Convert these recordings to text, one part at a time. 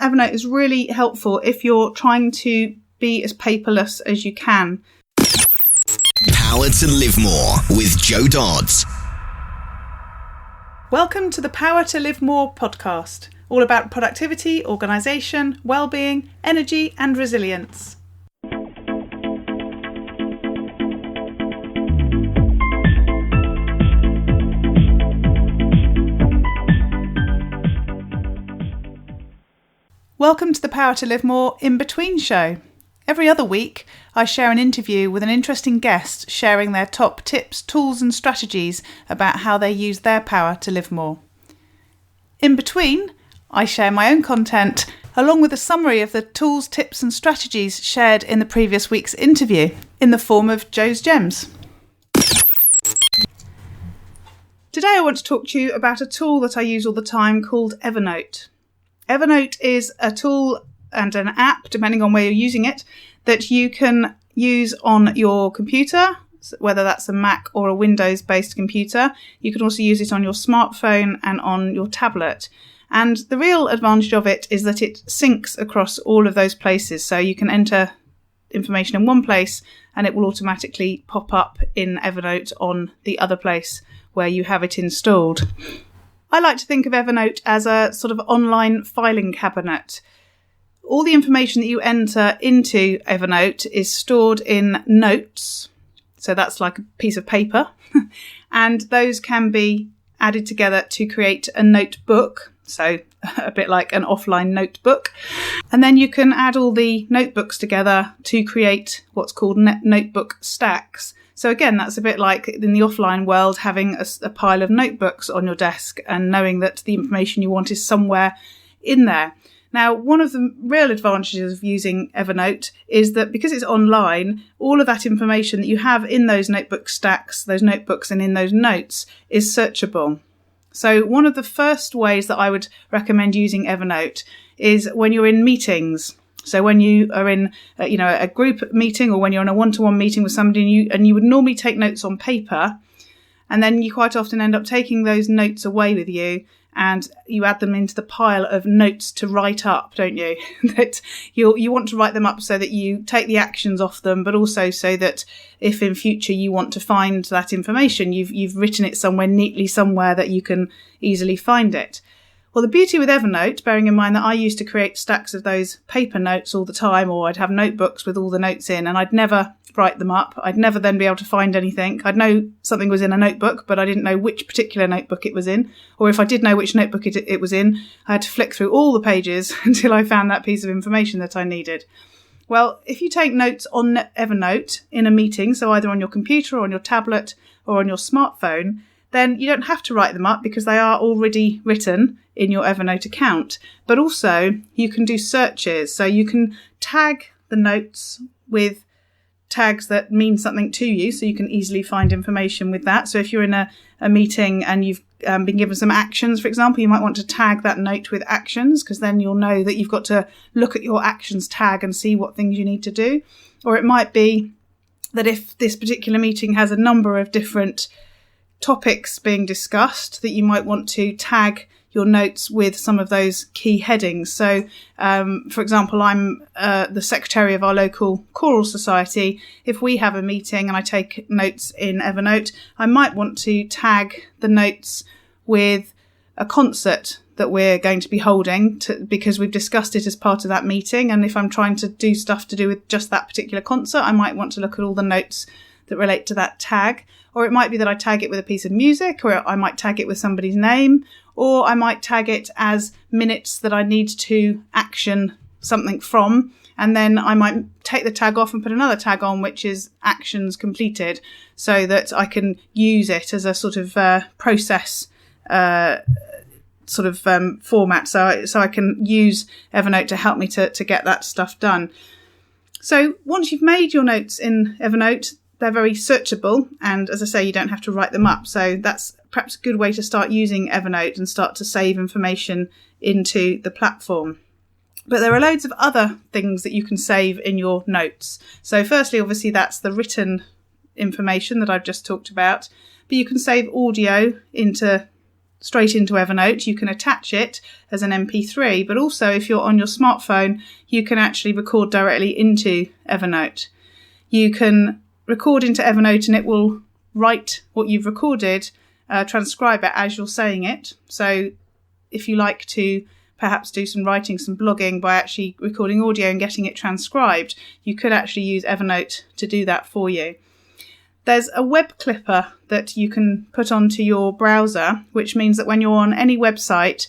Evernote is really helpful if you're trying to be as paperless as you can. Power to Live More with Joe Dodds. Welcome to the Power to Live More podcast, all about productivity, organisation, well-being, energy and resilience. Welcome to the Power to Live More in-between show. Every other week, I share an interview with an interesting guest sharing their top tips, tools and strategies about how they use their power to live more. In between, I share my own content along with a summary of the tools, tips and strategies shared in the previous week's interview in the form of Joe's Gems. Today I want to talk to you about a tool that I use all the time called Evernote. Evernote is a tool and an app, depending on where you're using it, that you can use on your computer, whether that's a Mac or a Windows-based computer. You can also use it on your smartphone and on your tablet. And the real advantage of it is that it syncs across all of those places. So you can enter information in one place and it will automatically pop up in Evernote on the other place where you have it installed. I like to think of Evernote as a sort of online filing cabinet. All the information that you enter into Evernote is stored in notes. So that's like a piece of paper. And those can be added together to create a notebook. So a bit like an offline notebook. And then you can add all the notebooks together to create what's called notebook stacks. So again, that's a bit like in the offline world, having a pile of notebooks on your desk and knowing that the information you want is somewhere in there. Now, one of the real advantages of using Evernote is that because it's online, all of that information that you have in those notebook stacks, those notebooks and in those notes is searchable. So one of the first ways that I would recommend using Evernote is when you're in meetings. So when you are in, a group meeting or when you're in a one-to-one meeting with somebody and you would normally take notes on paper, and then you quite often end up taking those notes away with you and you add them into the pile of notes to write up, don't you? That you want to write them up so that you take the actions off them, but also so that if in future you want to find that information, you've written it somewhere neatly somewhere that you can easily find it. Well, the beauty with Evernote, bearing in mind that I used to create stacks of those paper notes all the time, or I'd have notebooks with all the notes in, and I'd never write them up. I'd never then be able to find anything. I'd know something was in a notebook, but I didn't know which particular notebook it was in. Or if I did know which notebook it was in, I had to flick through all the pages until I found that piece of information that I needed. Well, if you take notes on Evernote in a meeting, so either on your computer or on your tablet or on your smartphone, then you don't have to write them up because they are already written in your Evernote account. But also you can do searches. So you can tag the notes with tags that mean something to you, so you can easily find information with that. So if you're in a meeting and you've been given some actions, for example, you might want to tag that note with actions, because then you'll know that you've got to look at your actions tag and see what things you need to do. Or it might be that if this particular meeting has a number of different topics being discussed, that you might want to tag your notes with some of those key headings. So, for example, I'm the secretary of our local choral society. If we have a meeting and I take notes in Evernote, I might want to tag the notes with a concert that we're going to be holding because we've discussed it as part of that meeting. And if I'm trying to do stuff to do with just that particular concert, I might want to look at all the notes that relate to that tag. Or it might be that I tag it with a piece of music, or I might tag it with somebody's name, or I might tag it as minutes that I need to action something from. And then I might take the tag off and put another tag on, which is actions completed, so that I can use it as a sort of process format. So I can use Evernote to help me to get that stuff done. So once you've made your notes in Evernote, they're very searchable, and as I say, you don't have to write them up. So that's perhaps a good way to start using Evernote and start to save information into the platform. But there are loads of other things that you can save in your notes. So firstly, obviously, that's the written information that I've just talked about. But you can save audio into straight into Evernote. You can attach it as an MP3, but also if you're on your smartphone, you can actually record directly into Evernote. You can record into Evernote and it will write what you've recorded, transcribe it as you're saying it. So if you like to perhaps do some writing, some blogging by actually recording audio and getting it transcribed, you could actually use Evernote to do that for you. There's a web clipper that you can put onto your browser, which means that when you're on any website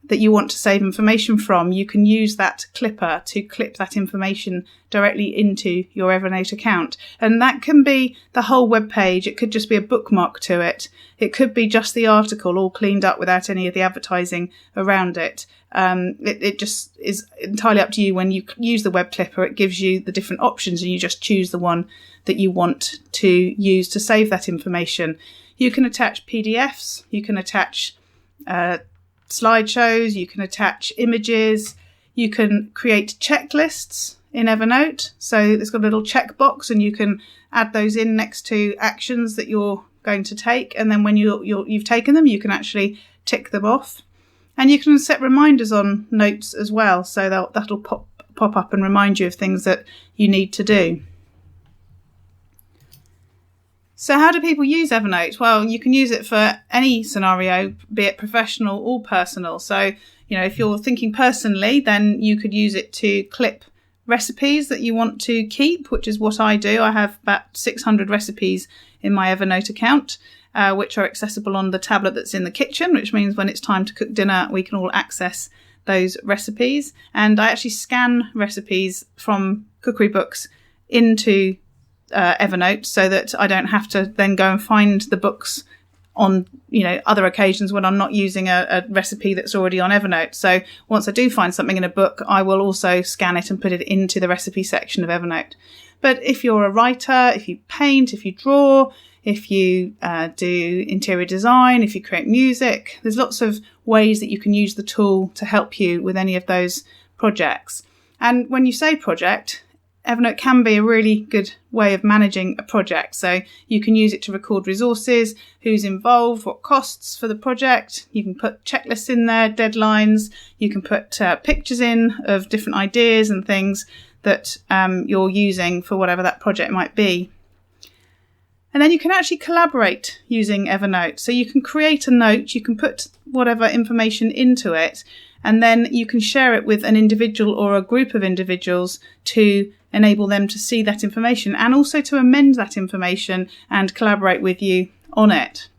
that you want to save information from, you can use that clipper to clip that information directly into your Evernote account. And that can be the whole web page. It could just be a bookmark to it. It could be just the article all cleaned up without any of the advertising around it. It just is entirely up to you. When you use the web clipper, it gives you the different options and you just choose the one that you want to use to save that information. You can attach PDFs, you can attach slideshows, you can attach images, you can create checklists in Evernote. So it's got a little checkbox and you can add those in next to actions that you're going to take. And then when you've taken them, you can actually tick them off. And you can set reminders on notes as well. So that'll pop up and remind you of things that you need to do. So how do people use Evernote? Well, you can use it for any scenario, be it professional or personal. So, if you're thinking personally, then you could use it to clip recipes that you want to keep, which is what I do. I have about 600 recipes in my Evernote account, which are accessible on the tablet that's in the kitchen, which means when it's time to cook dinner, we can all access those recipes. And I actually scan recipes from cookery books into Evernote so that I don't have to then go and find the books on other occasions when I'm not using a recipe that's already on Evernote. So once I do find something in a book, I will also scan it and put it into the recipe section of Evernote. But if you're a writer, if you paint, if you draw, if you do interior design, if you create music, there's lots of ways that you can use the tool to help you with any of those projects. And when you say project, Evernote can be a really good way of managing a project. So you can use it to record resources, who's involved, what costs for the project. You can put checklists in there, deadlines. You can put pictures in of different ideas and things that you're using for whatever that project might be. And then you can actually collaborate using Evernote. So you can create a note, you can put whatever information into it, and then you can share it with an individual or a group of individuals to enable them to see that information and also to amend that information and collaborate with you on it.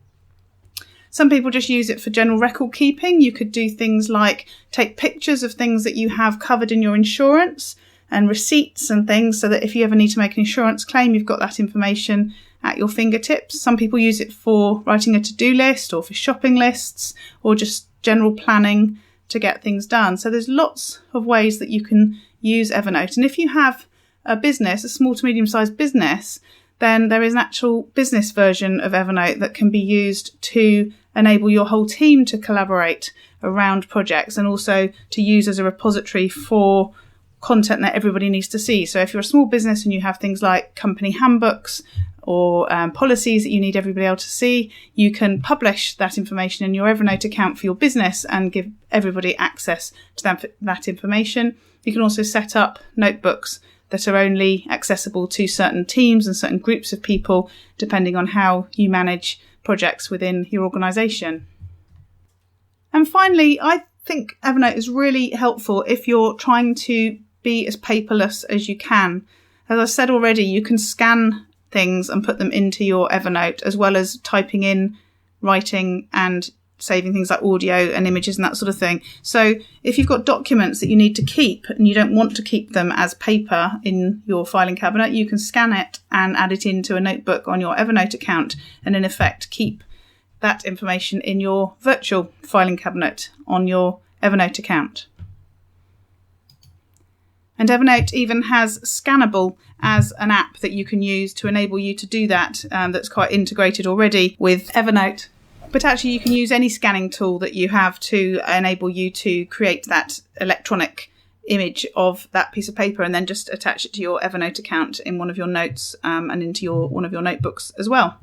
Some people just use it for general record keeping. You could do things like take pictures of things that you have covered in your insurance and receipts and things so that if you ever need to make an insurance claim, you've got that information at your fingertips. Some people use it for writing a to-do list or for shopping lists or just general planning to get things done. So there's lots of ways that you can use Evernote. And if you have a business, a small to medium-sized business, then there is an actual business version of Evernote that can be used to enable your whole team to collaborate around projects and also to use as a repository for content that everybody needs to see. So if you're a small business and you have things like company handbooks or policies that you need everybody else to see, you can publish that information in your Evernote account for your business and give everybody access to that information. You can also set up notebooks that are only accessible to certain teams and certain groups of people, depending on how you manage projects within your organisation. And finally, I think Evernote is really helpful if you're trying to be as paperless as you can. As I said already, you can scan things and put them into your Evernote, as well as typing in, writing and saving things like audio and images and that sort of thing. So if you've got documents that you need to keep and you don't want to keep them as paper in your filing cabinet, you can scan it and add it into a notebook on your Evernote account and in effect keep that information in your virtual filing cabinet on your Evernote account. And Evernote even has Scannable as an app that you can use to enable you to do that, that's quite integrated already with Evernote. But actually you can use any scanning tool that you have to enable you to create that electronic image of that piece of paper and then just attach it to your Evernote account in one of your notes and into one of your notebooks as well.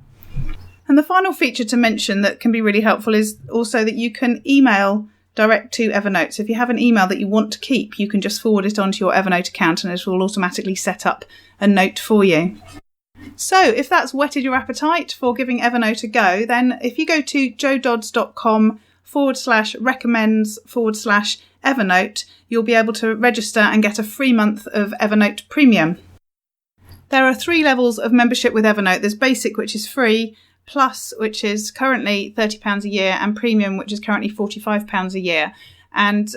And And the final feature to mention that can be really helpful is also that you can email direct to Evernote. So if you have an email that you want to keep, you can just forward it onto your Evernote account and it will automatically set up a note for you. So if that's whetted your appetite for giving Evernote a go, then if you go to joedodds.com/recommends/Evernote, you'll be able to register and get a free month of Evernote Premium. There are 3 levels of membership with Evernote. There's Basic, which is free, Plus, which is currently £30 a year, and Premium, which is currently £45 a year. And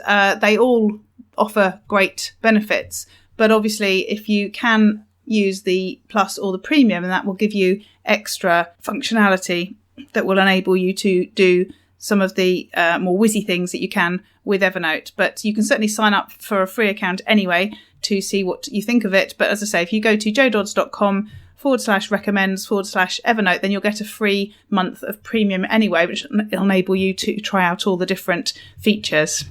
they all offer great benefits. But obviously, if you can use the Plus or the Premium, and that will give you extra functionality that will enable you to do some of the more whizzy things that you can with Evernote. But you can certainly sign up for a free account anyway to see what you think of it. But as I say, if you go to joedodds.com/recommends/Evernote, then you'll get a free month of Premium anyway, which will enable you to try out all the different features.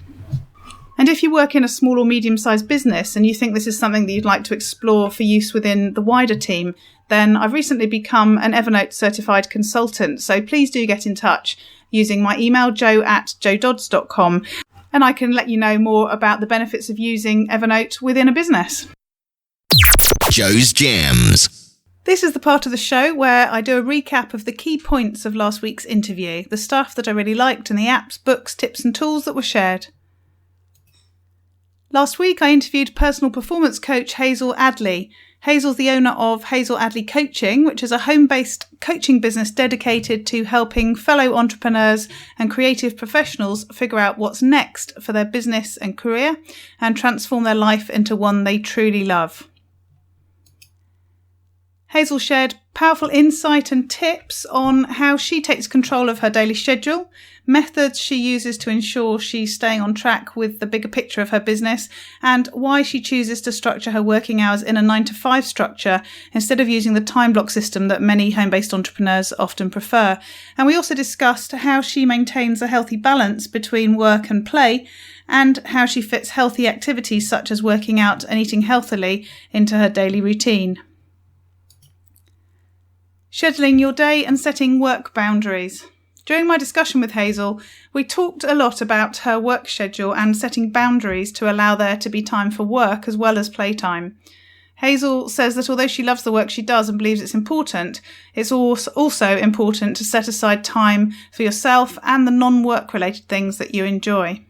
And if you work in a small or medium-sized business and you think this is something that you'd like to explore for use within the wider team, then I've recently become an Evernote certified consultant. So please do get in touch using my email, joe@joedodds.com, and I can let you know more about the benefits of using Evernote within a business. Joe's Gems. This is the part of the show where I do a recap of the key points of last week's interview, the stuff that I really liked, and the apps, books, tips and tools that were shared. Last week I interviewed personal performance coach Hazel Adley. Hazel's the owner of Hazel Adley Coaching, which is a home-based coaching business dedicated to helping fellow entrepreneurs and creative professionals figure out what's next for their business and career and transform their life into one they truly love. Hazel shared powerful insight and tips on how she takes control of her daily schedule, methods she uses to ensure she's staying on track with the bigger picture of her business, and why she chooses to structure her working hours in a 9-to-5 structure instead of using the time block system that many home-based entrepreneurs often prefer. And we also discussed how she maintains a healthy balance between work and play, and how she fits healthy activities such as working out and eating healthily into her daily routine. Scheduling your day and setting work boundaries. During my discussion with Hazel, we talked a lot about her work schedule and setting boundaries to allow there to be time for work as well as playtime. Hazel says that although she loves the work she does and believes it's important, it's also important to set aside time for yourself and the non-work related things that you enjoy.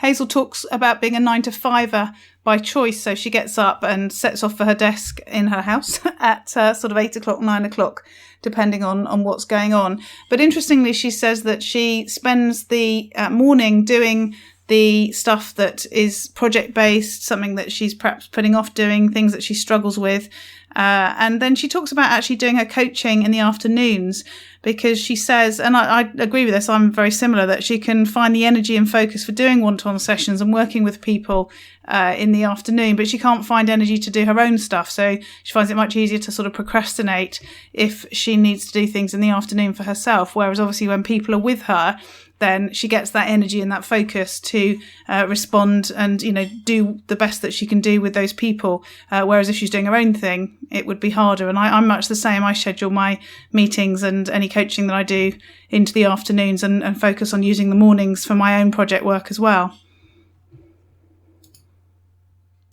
Hazel talks about being a 9-to-5er by choice, so she gets up and sets off for her desk in her house at sort of 8 o'clock, 9 o'clock, depending on what's going on. But interestingly, she says that she spends the morning doing the stuff that is project-based, something that she's perhaps putting off doing, things that she struggles with. And then she talks about actually doing her coaching in the afternoons, because she says, and I agree with this, I'm very similar, that she can find the energy and focus for doing one-to-one sessions and working with people in the afternoon, but she can't find energy to do her own stuff. So she finds it much easier to sort of procrastinate if she needs to do things in the afternoon for herself. Whereas obviously when people are with her, then she gets that energy and that focus to respond and, do the best that she can do with those people. Whereas if she's doing her own thing, it would be harder. And I'm much the same. I schedule my meetings and any coaching that I do into the afternoons and focus on using the mornings for my own project work as well.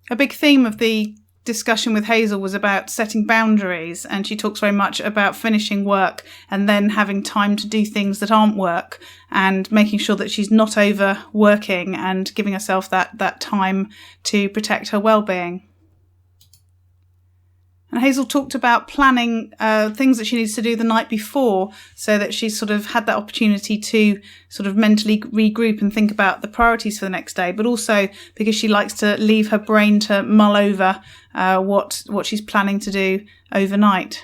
A big theme of the discussion with Hazel was about setting boundaries, and she talks very much about finishing work and then having time to do things that aren't work and making sure that she's not overworking and giving herself that time to protect her well-being. And Hazel talked about planning things that she needs to do the night before so that she's sort of had that opportunity to sort of mentally regroup and think about the priorities for the next day, but also because she likes to leave her brain to mull over what she's planning to do overnight.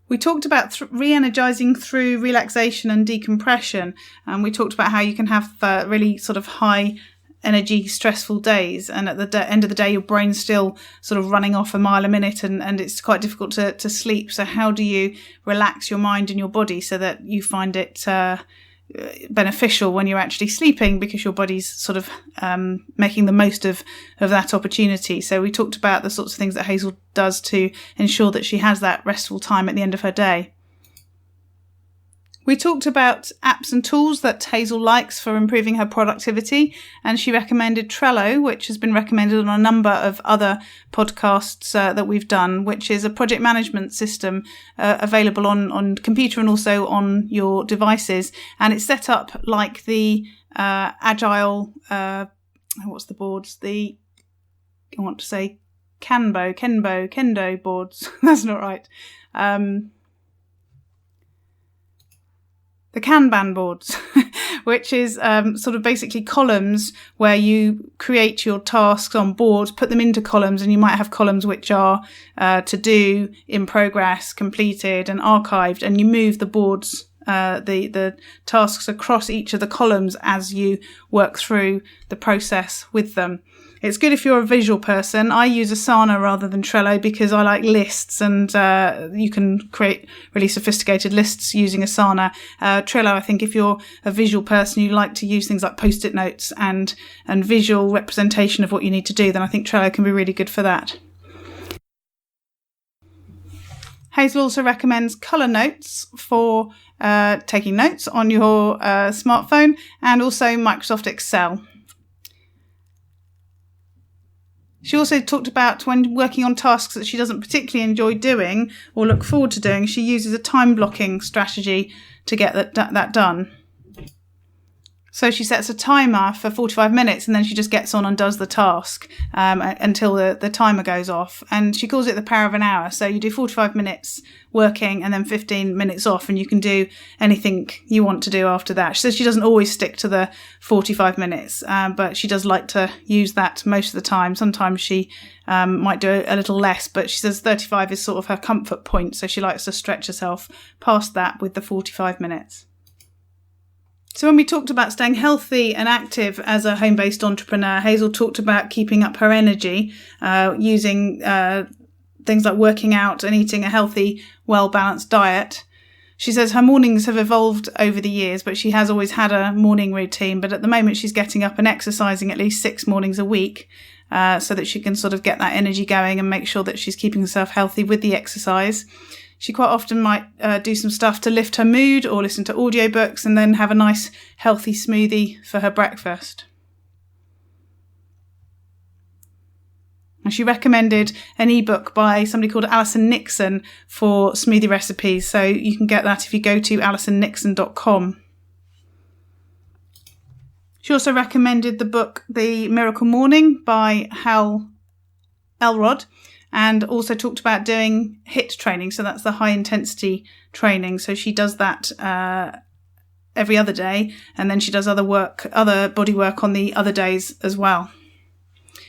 We talked about re-energizing through relaxation and decompression, and we talked about how you can have really sort of high energy, stressful days, and at the end of the day your brain's still sort of running off a mile a minute and it's quite difficult to sleep. So how do you relax your mind and your body so that you find it beneficial when you're actually sleeping, because your body's sort of making the most of that opportunity. So we talked about the sorts of things that Hazel does to ensure that she has that restful time at the end of her day. We talked about apps and tools that Hazel likes for improving her productivity, and she recommended Trello, which has been recommended on a number of other podcasts that we've done, which is a project management system available on computer and also on your devices. And it's set up like the agile, what's the boards? I want to say Kendo boards. That's not right. The Kanban boards, which is sort of basically columns where you create your tasks on boards, put them into columns, and you might have columns which are to do, in progress, completed, and archived, and you move the boards, the tasks across each of the columns as you work through the process with them. It's good if you're a visual person. I use Asana rather than Trello because I like lists, and you can create really sophisticated lists using Asana. Trello, I think if you're a visual person, you like to use things like Post-it notes and visual representation of what you need to do, then I think Trello can be really good for that. Hazel also recommends colour notes for taking notes on your smartphone, and also Microsoft Excel. She also talked about when working on tasks that she doesn't particularly enjoy doing or look forward to doing, she uses a time blocking strategy to get that done. So she sets a timer for 45 minutes and then she just gets on and does the task until the timer goes off. And she calls it the power of an hour. So you do 45 minutes working and then 15 minutes off, and you can do anything you want to do after that. She says she doesn't always stick to the 45 minutes, but she does like to use that most of the time. Sometimes she might do a little less, but she says 35 is sort of her comfort point. So she likes to stretch herself past that with the 45 minutes. So when we talked about staying healthy and active as a home-based entrepreneur, Hazel talked about keeping up her energy, using things like working out and eating a healthy, well-balanced diet. She says her mornings have evolved over the years, but she has always had a morning routine. But at the moment, she's getting up and exercising at least 6 mornings a week, so that she can sort of get that energy going and make sure that she's keeping herself healthy with the exercise. She quite often might do some stuff to lift her mood or listen to audiobooks and then have a nice healthy smoothie for her breakfast. And she recommended an ebook by somebody called Alison Nixon for smoothie recipes. So you can get that if you go to alisonnixon.com. She also recommended the book The Miracle Morning by Hal Elrod, and also talked about doing HIIT training. So that's the high intensity training. So she does that every other day, and then she does other body work on the other days as well.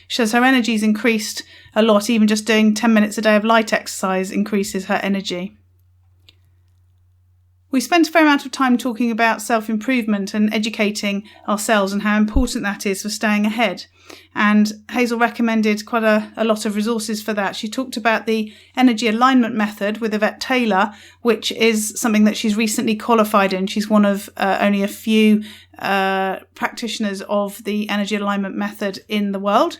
She says her energy's increased a lot. Even just doing 10 minutes a day of light exercise increases her energy. We spent a fair amount of time talking about self-improvement and educating ourselves and how important that is for staying ahead. And Hazel recommended quite a lot of resources for that. She talked about the energy alignment method with Yvette Taylor, which is something that she's recently qualified in. She's one of only a few practitioners of the energy alignment method in the world.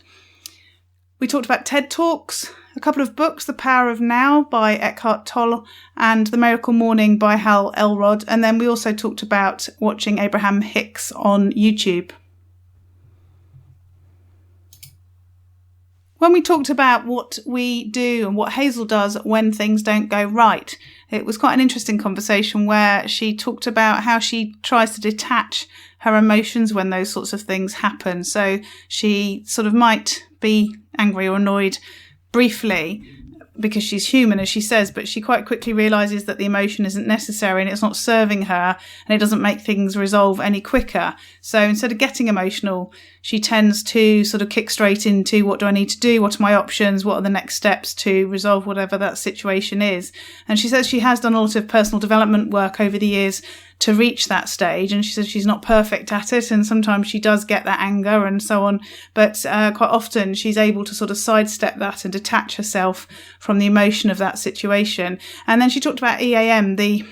We talked about TED Talks, a couple of books, The Power of Now by Eckhart Tolle and The Miracle Morning by Hal Elrod. And then we also talked about watching Abraham Hicks on YouTube. When we talked about what we do and what Hazel does when things don't go right, it was quite an interesting conversation where she talked about how she tries to detach her emotions when those sorts of things happen. So she sort of might be angry or annoyed briefly because she's human, as she says, but she quite quickly realises that the emotion isn't necessary and it's not serving her and it doesn't make things resolve any quicker. So instead of getting emotional, she tends to sort of kick straight into what do I need to do? What are my options? What are the next steps to resolve whatever that situation is? And she says she has done a lot of personal development work over the years to reach that stage, and she says she's not perfect at it and sometimes she does get that anger and so on, but quite often she's able to sort of sidestep that and detach herself from the emotion of that situation. And then she talked about EAM, the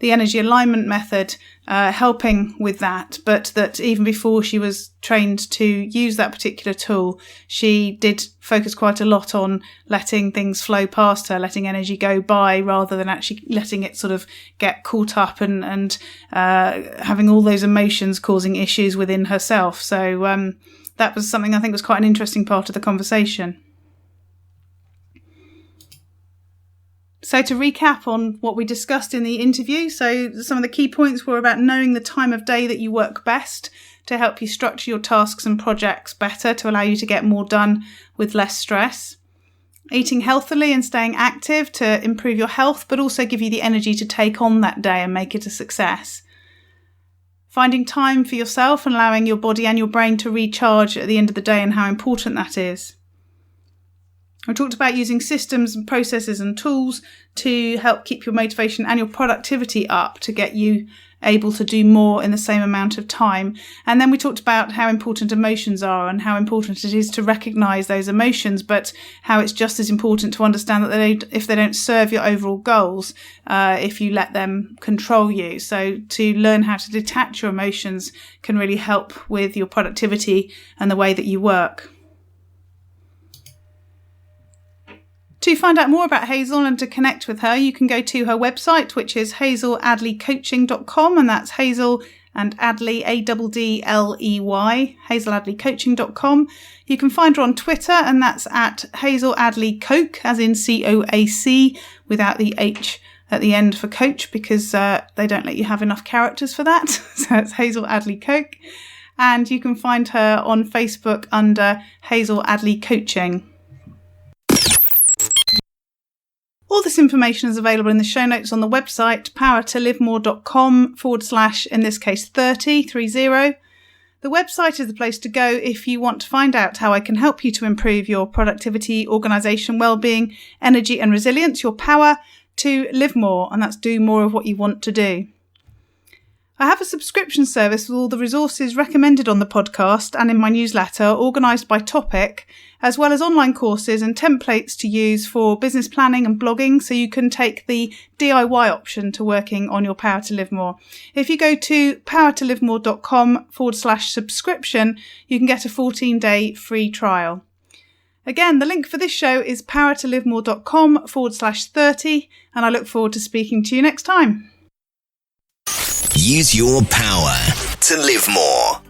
the energy alignment method helping with that, but that even before she was trained to use that particular tool, she did focus quite a lot on letting things flow past her, letting energy go by rather than actually letting it sort of get caught up and having all those emotions causing issues within herself. So that was something I think was quite an interesting part of the conversation. So to recap on what we discussed in the interview, so some of the key points were about knowing the time of day that you work best to help you structure your tasks and projects better to allow you to get more done with less stress. Eating healthily and staying active to improve your health, but also give you the energy to take on that day and make it a success. Finding time for yourself and allowing your body and your brain to recharge at the end of the day and how important that is. We talked about using systems and processes and tools to help keep your motivation and your productivity up to get you able to do more in the same amount of time. And then we talked about how important emotions are and how important it is to recognise those emotions, but how it's just as important to understand that if they don't serve your overall goals, if you let them control you. So to learn how to detach your emotions can really help with your productivity and the way that you work. To find out more about Hazel and to connect with her, you can go to her website, which is hazeladleycoaching.com, and that's Hazel and Adley, Addley, hazeladleycoaching.com. You can find her on Twitter, and that's at Hazel Adley Coach, as in COAC, without the H at the end for coach, because they don't let you have enough characters for that. So it's Hazel Adley Coach. And you can find her on Facebook under Hazel Adley Coaching. All this information is available in the show notes on the website, powertolivemore.com / in this case 30. The website is the place to go if you want to find out how I can help you to improve your productivity, organisation, well-being, energy and resilience, your power to live more, and that's do more of what you want to do. I have a subscription service with all the resources recommended on the podcast and in my newsletter, organised by topic, as well as online courses and templates to use for business planning and blogging, so you can take the DIY option to working on your Power to Live More. If you go to powertolivemore.com / subscription, you can get a 14-day free trial. Again, the link for this show is powertolivemore.com / 30, and I look forward to speaking to you next time. Use your power to live more.